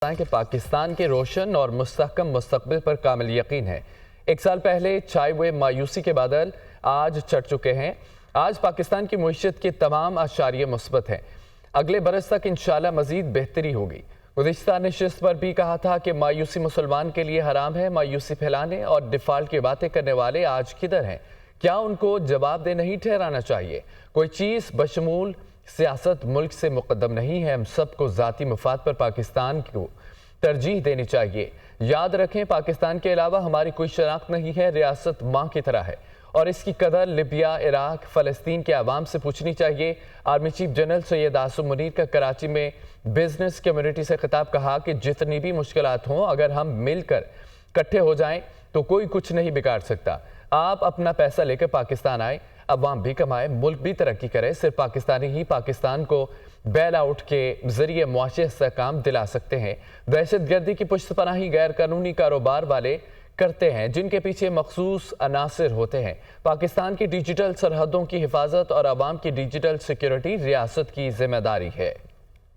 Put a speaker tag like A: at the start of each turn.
A: کہ پاکستان کے روشن اور مستحکم مستقبل پر کامل یقین ہے۔ ایک سال پہلے چھائے ہوئے مایوسی کے بادل آج چھٹ چکے ہیں۔ آج پاکستان کی معیشت کے تمام اشاریے مثبت ہیں۔ اگلے برس تک انشاءاللہ مزید بہتری ہوگی۔ گزشتہ نشست پر بھی کہا تھا کہ مایوسی مسلمان کے لیے حرام ہے۔ مایوسی پھیلانے اور ڈیفالٹ کی باتیں کرنے والے آج کدھر ہیں؟ کیا ان کو جواب دہ نہیں ٹھہرانا چاہیے؟ کوئی چیز بشمول سیاست ملک سے مقدم نہیں ہے۔ ہم سب کو ذاتی مفاد پر پاکستان کو ترجیح دینی چاہیے۔ یاد رکھیں، پاکستان کے علاوہ ہماری کوئی شناخت نہیں ہے۔ ریاست ماں کی طرح ہے اور اس کی قدر لیبیا، عراق، فلسطین کے عوام سے پوچھنی چاہیے۔ Army chief general Syed Asim Munir کا کراچی میں بزنس کمیونٹی سے خطاب کہا کہ جتنی بھی مشکلات ہوں، اگر ہم مل کر اکٹھے ہو جائیں تو کوئی کچھ نہیں بگاڑ سکتا۔ آپ اپنا پیسہ لے کر پاکستان آئیں، عوام بھی کمائے، ملک بھی ترقی کرے۔ صرف پاکستانی ہی پاکستان کو بیل آؤٹ کے ذریعے معاشی استحکام دلا سکتے ہیں۔ دہشت گردی کی پشت پناہی غیر قانونی کاروبار والے کرتے ہیں، جن کے پیچھے مخصوص عناصر ہوتے ہیں۔ پاکستان کی ڈیجیٹل سرحدوں کی حفاظت اور عوام کی ڈیجیٹل سیکیورٹی ریاست کی ذمہ داری ہے۔